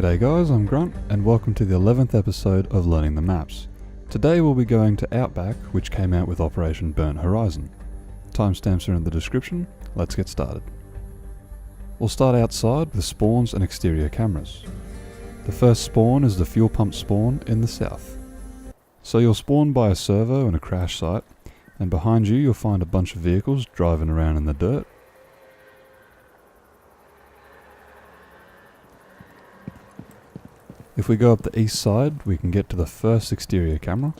G'day guys, I'm Grunt, and welcome to the 11th episode of Learning the Maps. Today we'll be going to Outback, which came out with Operation Burnt Horizon. Timestamps are in the description, let's get started. We'll start outside with spawns and exterior cameras. The first spawn is the fuel pump spawn in the south. So you'll spawn by a servo and a crash site, and behind you you'll find a bunch of vehicles driving around in the dirt. If we go up the east side, we can get to the first exterior camera.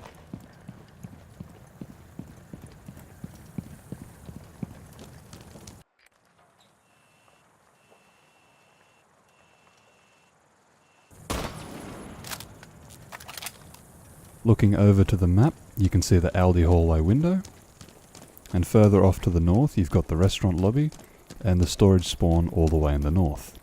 Looking over to the map, you can see the Aldi hallway window. And further off to the north, you've got the restaurant lobby and the storage spawn all the way in the north.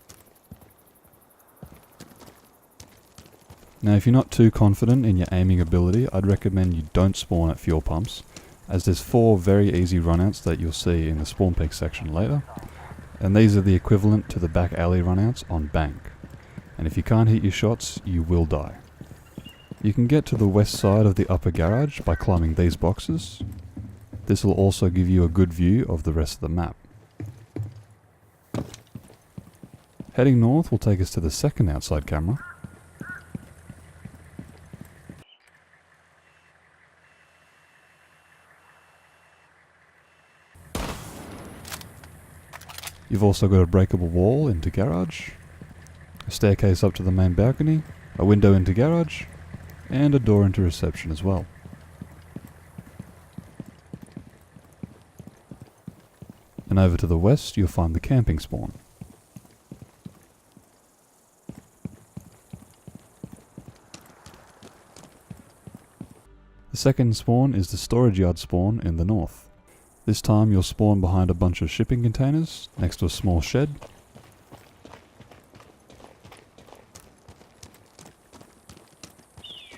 Now if you're not too confident in your aiming ability, I'd recommend you don't spawn at fuel pumps, as there's 4 very easy runouts that you'll see in the spawn peak section later, and these are the equivalent to the back alley runouts on bank, and if you can't hit your shots, you will die. You can get to the west side of the upper garage by climbing these boxes. This will also give you a good view of the rest of the map. Heading north will take us to the second outside camera. You've also got a breakable wall into garage, a staircase up to the main balcony, a window into garage, and a door into reception as well. And over to the west you'll find the camping spawn. The second spawn is the storage yard spawn in the north. This time you'll spawn behind a bunch of shipping containers next to a small shed.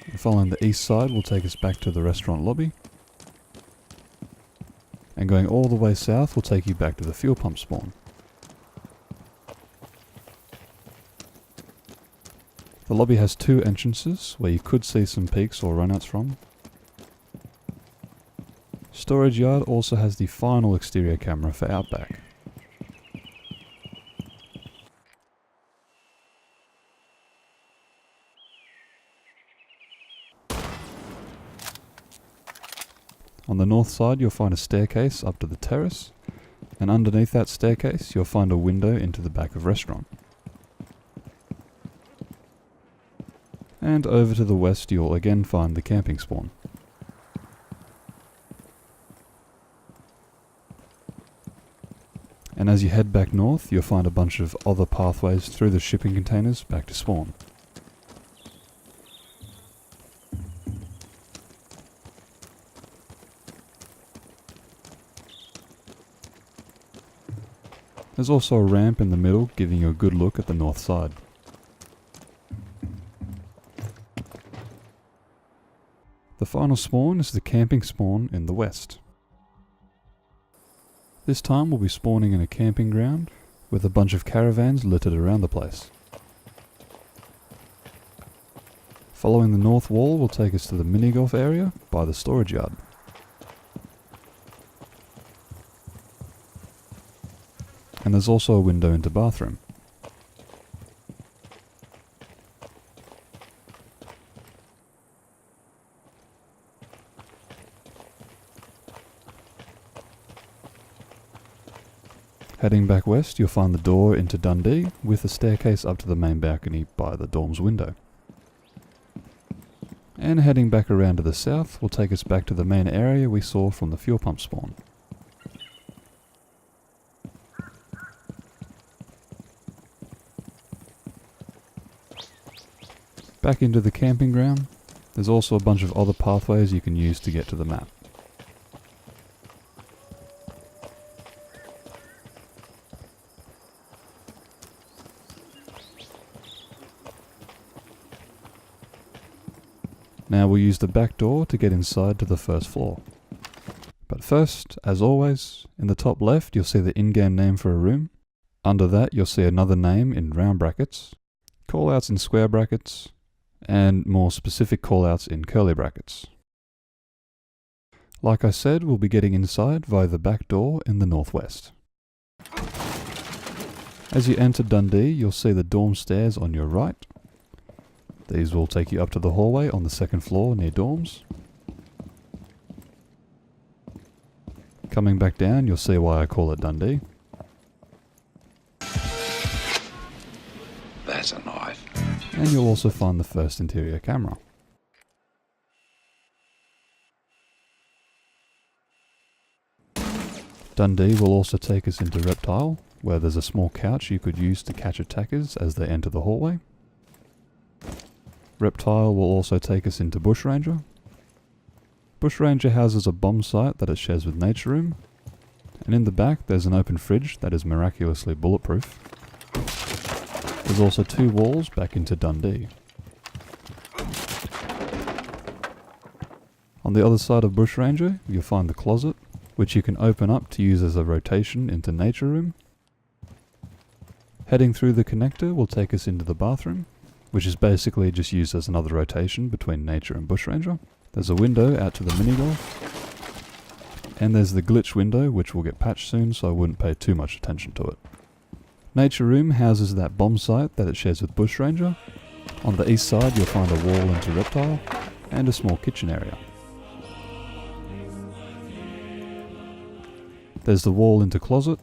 And following the east side will take us back to the restaurant lobby. And going all the way south will take you back to the fuel pump spawn. The lobby has 2 entrances where you could see some peaks or runouts from. Storage yard also has the final exterior camera for Outback. On the north side you'll find a staircase up to the terrace, and underneath that staircase you'll find a window into the back of restaurant. And over to the west you'll again find the camping spawn. And as you head back north, you'll find a bunch of other pathways through the shipping containers back to spawn. There's also a ramp in the middle giving you a good look at the north side. The final spawn is the camping spawn in the west. This time we'll be spawning in a camping ground with a bunch of caravans littered around the place. Following the north wall will take us to the mini golf area by the storage yard. And there's also a window into bathroom. Heading back west, you'll find the door into Dundee with a staircase up to the main balcony by the dorm's window. And heading back around to the south will take us back to the main area we saw from the fuel pump spawn. Back into the camping ground, there's also a bunch of other pathways you can use to get to the map. Now we'll use the back door to get inside to the first floor. But first, as always, in the top left you'll see the in-game name for a room. Under that you'll see another name in round brackets. callouts in square brackets, and more specific callouts in curly brackets. Like I said, we'll be getting inside via the back door in the northwest. As you enter Dundee, you'll see the dorm stairs on your right. These will take you up to the hallway on the second floor near dorms. Coming back down, you'll see why I call it Dundee. That's a knife. And you'll also find the first interior camera. Dundee will also take us into Reptile, where there's a small couch you could use to catch attackers as they enter the hallway. Reptile will also take us into Bushranger. Bushranger houses a bomb site that it shares with Nature Room, and in the back there's an open fridge that is miraculously bulletproof. There's also 2 walls back into Dundee. On the other side of Bushranger, you'll find the closet, which you can open up to use as a rotation into Nature Room. Heading through the connector will take us into the bathroom, which is basically just used as another rotation between Nature and Bushranger. There's a window out to the mini-golf, and there's the glitch window, which will get patched soon, so I wouldn't pay too much attention to it. Nature Room houses that bomb site that it shares with Bushranger. On the east side you'll find a wall into Reptile, and a small kitchen area. There's the wall into Closet,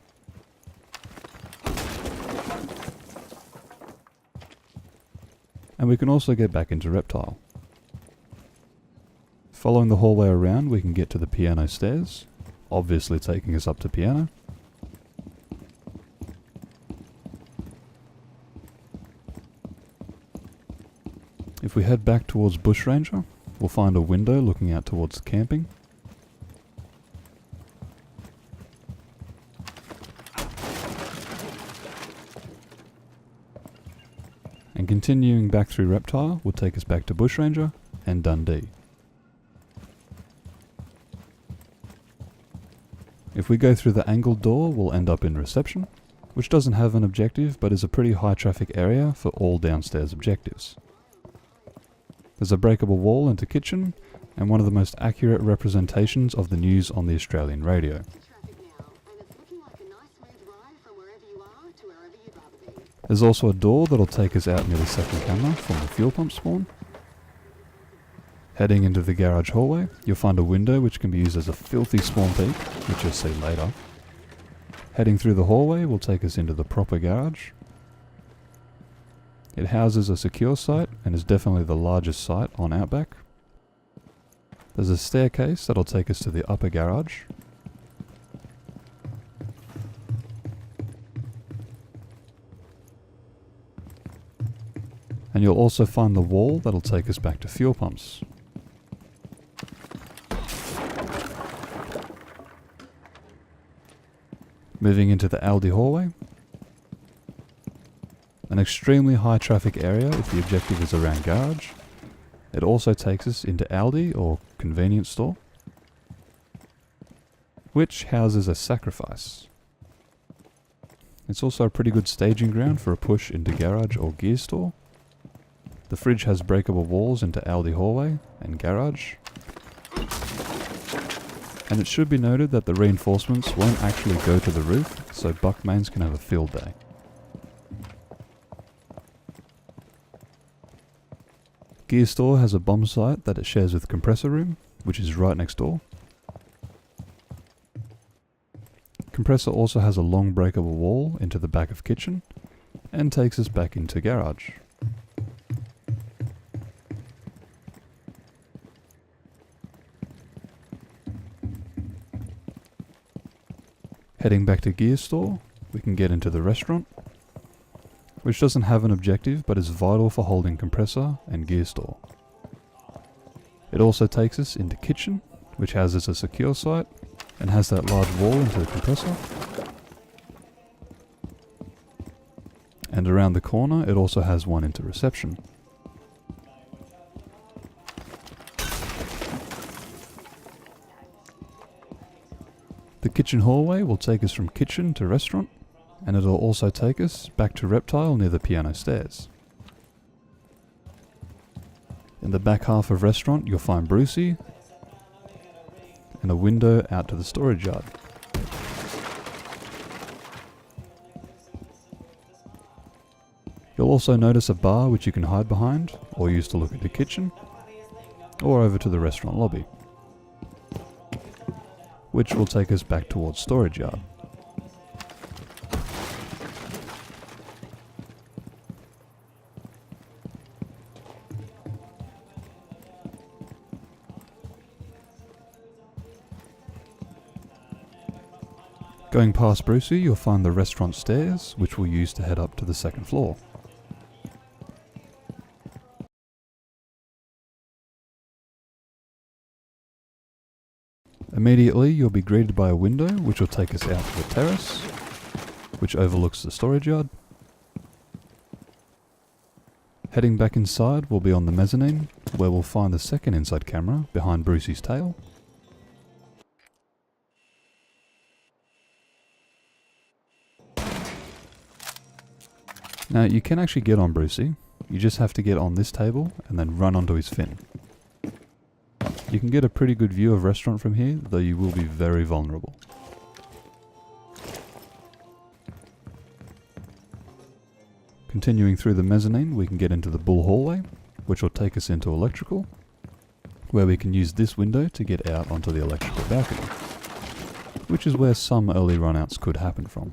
and we can also get back into Reptile. Following the hallway around, we can get to the piano stairs, obviously taking us up to piano. If we head back towards Bushranger, we'll find a window looking out towards camping. And continuing back through Reptile will take us back to Bushranger and Dundee. If we go through the angled door, we'll end up in Reception, which doesn't have an objective but is a pretty high traffic area for all downstairs objectives. There's a breakable wall into Kitchen, and one of the most accurate representations of the news on the Australian radio. There's also a door that'll take us out near the second camera from the fuel pump spawn. Heading into the garage hallway, you'll find a window which can be used as a filthy spawn peak, which you'll see later. Heading through the hallway will take us into the proper garage. It houses a secure site and is definitely the largest site on Outback. There's a staircase that'll take us to the upper garage. And you'll also find the wall that'll take us back to fuel pumps. Moving into the Aldi hallway. An extremely high traffic area if the objective is around garage. It also takes us into Aldi or convenience store, which houses a sacrifice. It's also a pretty good staging ground for a push into garage or gear store. The fridge has breakable walls into Aldi hallway and garage. And it should be noted that the reinforcements won't actually go to the roof, so Buckmains can have a field day. Gear store has a bomb site that it shares with compressor room, which is right next door. Compressor also has a long breakable wall into the back of kitchen, and takes us back into garage. Heading back to gear store, we can get into the restaurant, which doesn't have an objective but is vital for holding compressor and gear store. It also takes us into kitchen, which houses a secure site and has that large wall into the compressor. And around the corner it also has one into reception. The kitchen hallway will take us from kitchen to restaurant, and it'll also take us back to Reptile near the piano stairs. In the back half of restaurant, you'll find Brucey and a window out to the storage yard. You'll also notice a bar which you can hide behind, or use to look at the kitchen, or over to the restaurant lobby, which will take us back towards storage yard. Going past Brucey, you'll find the restaurant stairs, which we'll use to head up to the second floor. Immediately, you'll be greeted by a window, which will take us out to the terrace, which overlooks the storage yard. Heading back inside, we'll be on the mezzanine, where we'll find the second inside camera behind Brucey's tail. Now, you can actually get on Brucey. You just have to get on this table and then run onto his fin. You can get a pretty good view of restaurant from here, though you will be very vulnerable. Continuing through the mezzanine, we can get into the bull hallway, which will take us into electrical, where we can use this window to get out onto the electrical balcony, which is where some early runouts could happen from.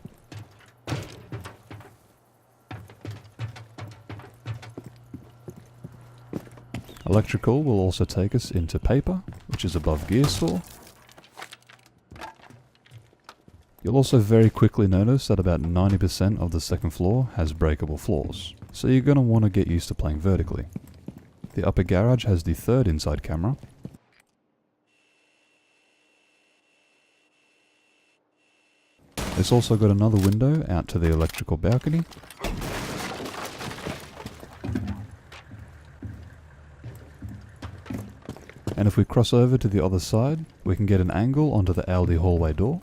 Electrical will also take us into paper, which is above gear store. You'll also very quickly notice that about 90% of the second floor has breakable floors, so you're going to want to get used to playing vertically. The upper garage has the third inside camera. It's also got another window out to the electrical balcony. And if we cross over to the other side, we can get an angle onto the Aldi hallway door.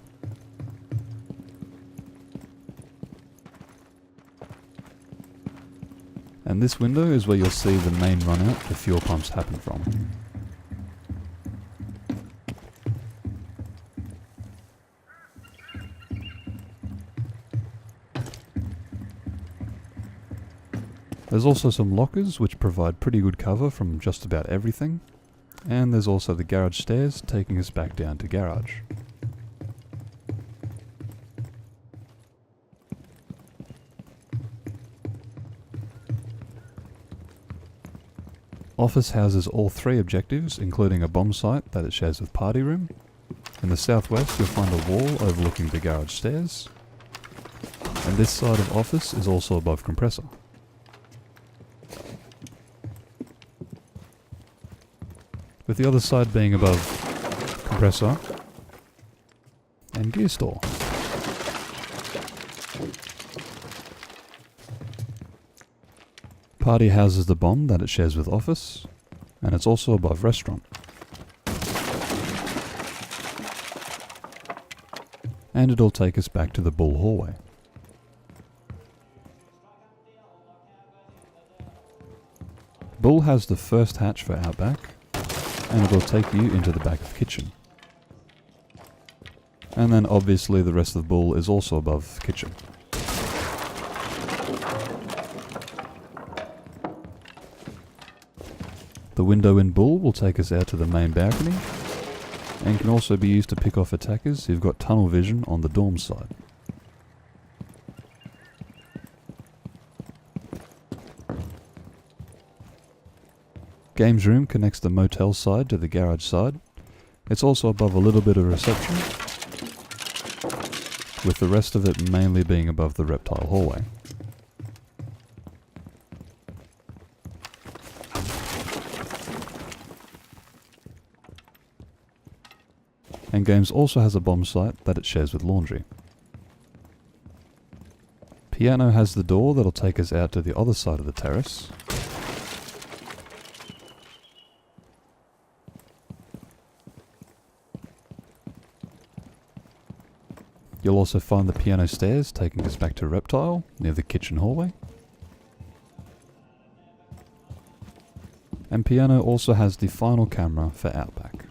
And this window is where you'll see the main run out the fuel pumps happen from. There's also some lockers which provide pretty good cover from just about everything. And there's also the garage stairs taking us back down to garage. Office houses all three objectives, including a bomb site that it shares with party room. In the southwest, you'll find a wall overlooking the garage stairs. And this side of office is also above compressor. With the other side being above compressor and gear store. Party houses the bomb that it shares with office, and it's also above restaurant. And it'll take us back to the bull hallway. Bull has the first hatch for Outback, and it will take you into the back of kitchen. And then obviously the rest of the bull is also above kitchen. The window in bull will take us out to the main balcony, and can also be used to pick off attackers who've got tunnel vision on the dorm side. Games room connects the motel side to the garage side. It's also above a little bit of reception, with the rest of it mainly being above the reptile hallway. And Games also has a bomb site that it shares with laundry. Piano has the door that'll take us out to the other side of the terrace. You'll also find the piano stairs taking us back to Reptile, near the kitchen hallway. And piano also has the final camera for Outback.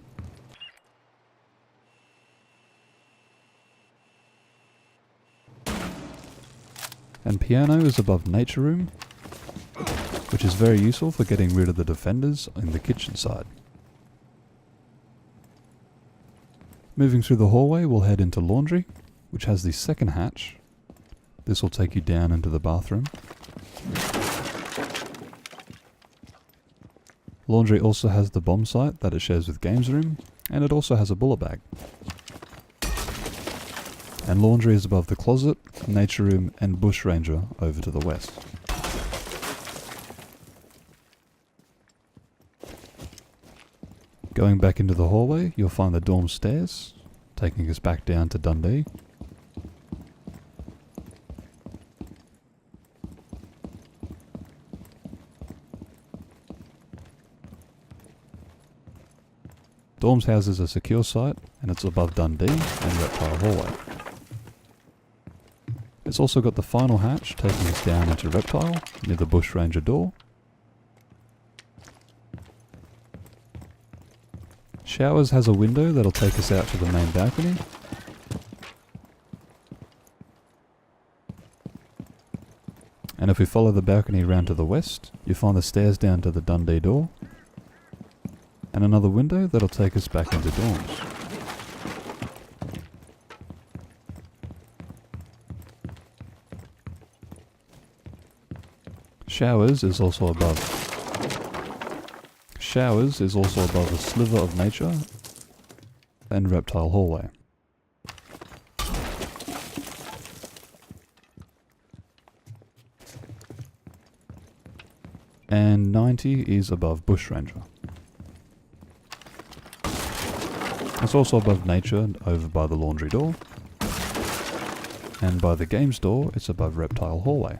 And piano is above nature room, which is very useful for getting rid of the defenders in the kitchen side. Moving through the hallway, we'll head into laundry, which has the second hatch. This will take you down into the bathroom. Laundry also has the bomb site that it shares with games room, and it also has a bullet bag. And laundry is above the closet, nature room and bush ranger over to the west. Going back into the hallway, you'll find the dorm stairs, taking us back down to Dundee. Dorms houses a secure site, and it's above Dundee and Reptile Hallway. It's also got the final hatch taking us down into Reptile, near the Bush Ranger door. Showers has a window that'll take us out to the main balcony. And if we follow the balcony around to the west, you find the stairs down to the Dundee door. And another window that'll take us back into dorms. Showers is also above a sliver of nature and Reptile Hallway. And 90 is above Bush Ranger. It's also above nature over by the laundry door. And by the games door, it's above Reptile Hallway.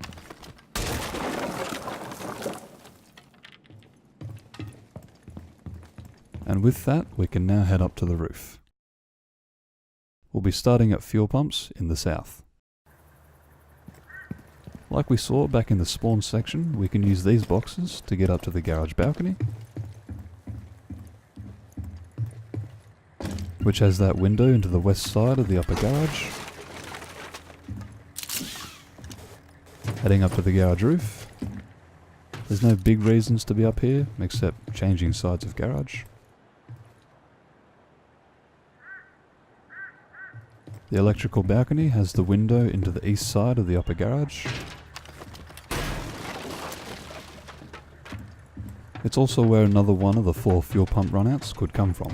And with that, we can now head up to the roof. We'll be starting at fuel pumps in the south. Like we saw back in the spawn section, we can use these boxes to get up to the garage balcony, which has that window into the west side of the upper garage. Heading up to the garage roof. There's no big reasons to be up here, except changing sides of garage. The electrical balcony has the window into the east side of the upper garage. It's also where another one of the 4 fuel pump runouts could come from.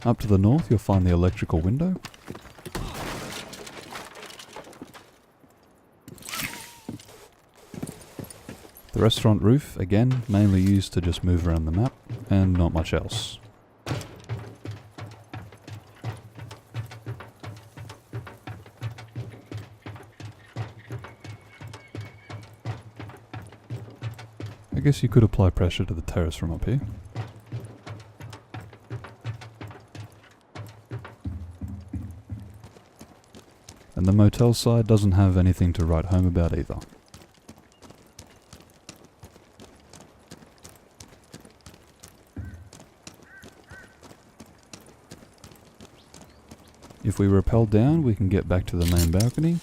Up to the north, you'll find the electrical window. The restaurant roof, again, mainly used to just move around the map, and not much else. I guess you could apply pressure to the terrace from up here. And the motel side doesn't have anything to write home about either. If we rappel down, we can get back to the main balcony.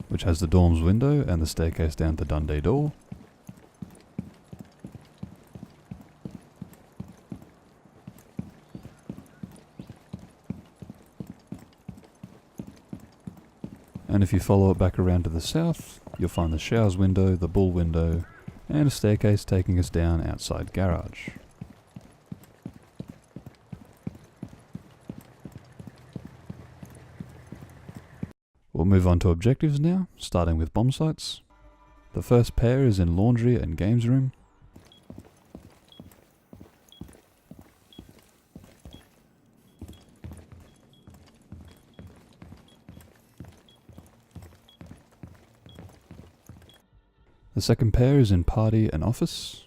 Which has the dorm's window and the staircase down to Dundee door. And if you follow it back around to the south, you'll find the showers window, the bull window, and a staircase taking us down outside garage. We'll move on to objectives now, starting with bomb sites. The first pair is in laundry and games room. The second pair is in party and office.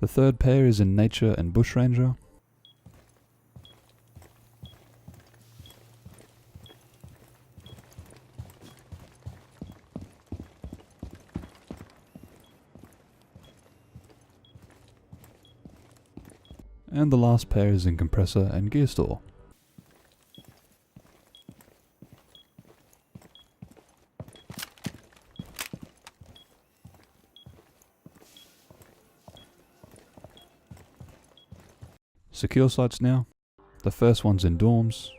The third pair is in Nature and Bushranger. And the last pair is in Compressor and Gear Store. Secure sites now. The first one's in Dorms.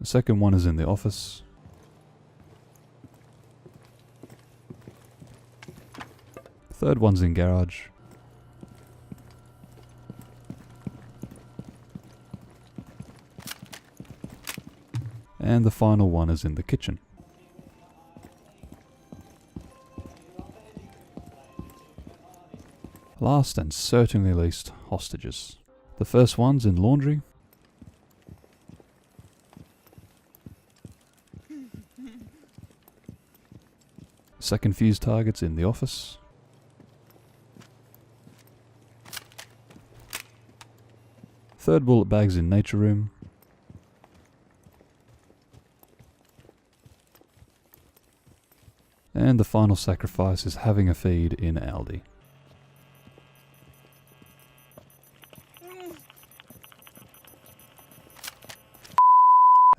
The second one is in the office. The third one's in Garage. And the final one is in the kitchen. Last and certainly least, hostages. The first one's in Laundry. Second Fuze target's in the office. Third bullet bag's in Nature Room. And the final sacrifice is having a feed in Aldi.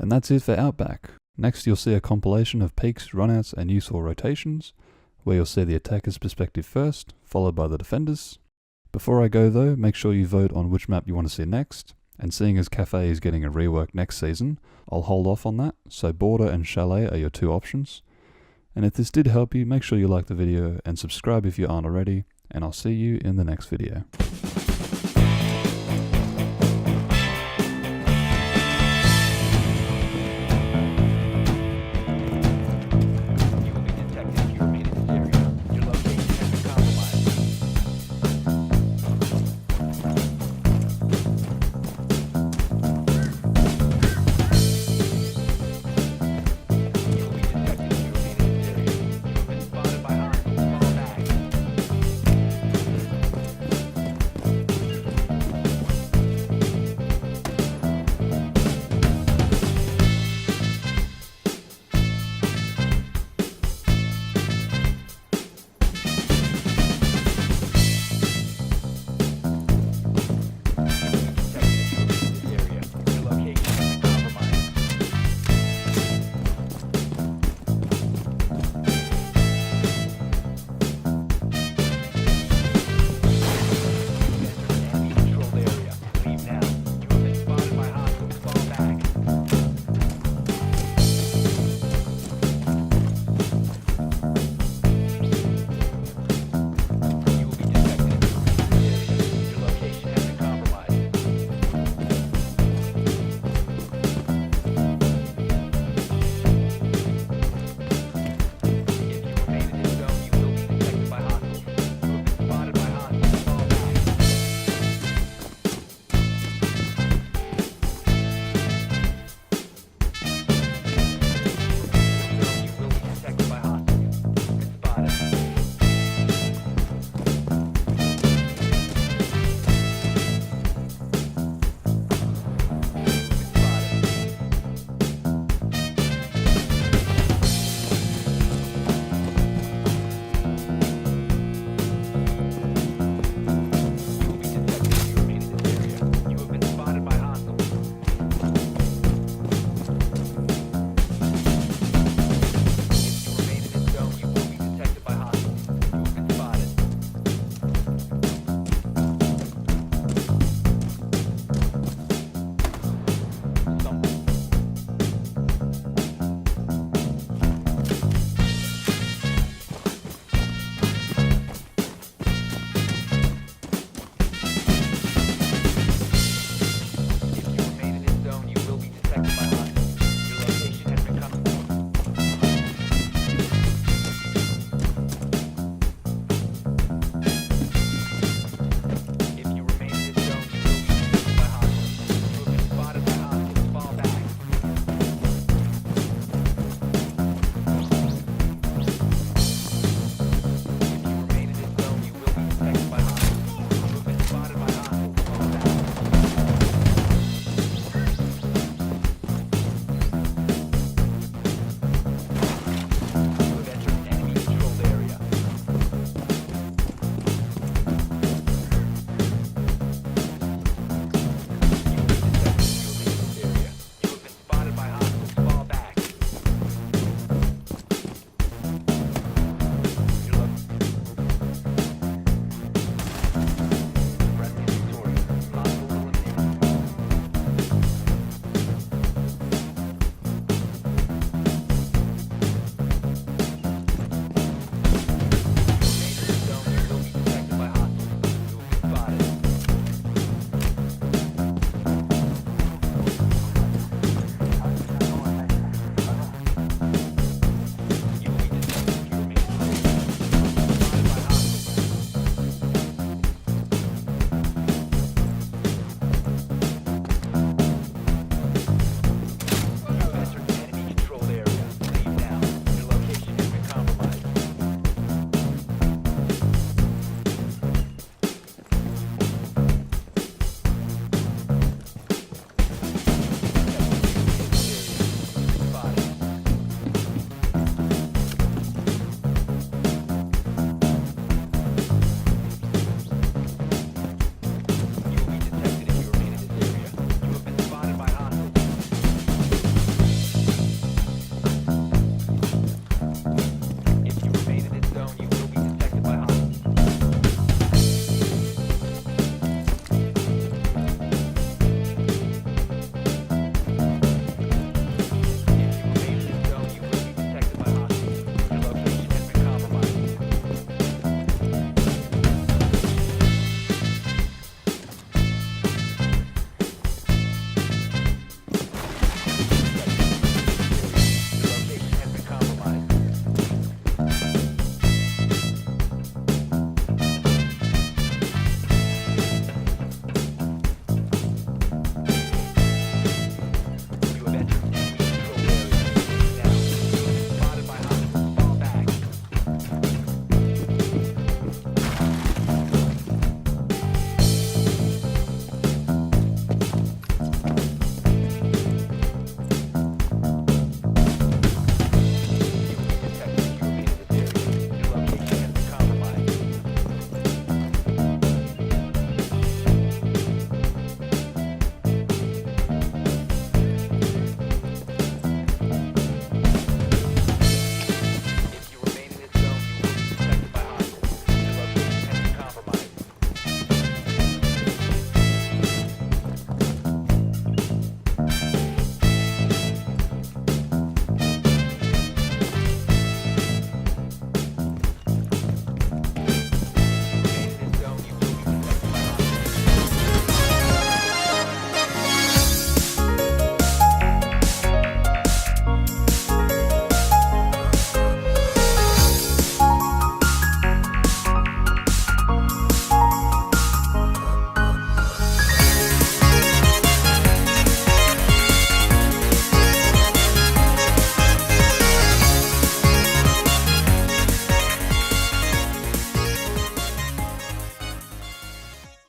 And that's it for Outback. Next you'll see a compilation of peaks, runouts and useful rotations, where you'll see the attacker's perspective first, followed by the defender's. Before I go though, make sure you vote on which map you want to see next, and seeing as Cafe is getting a rework next season, I'll hold off on that, so Border and Chalet are your two options. And if this did help you, make sure you like the video and subscribe if you aren't already, and I'll see you in the next video.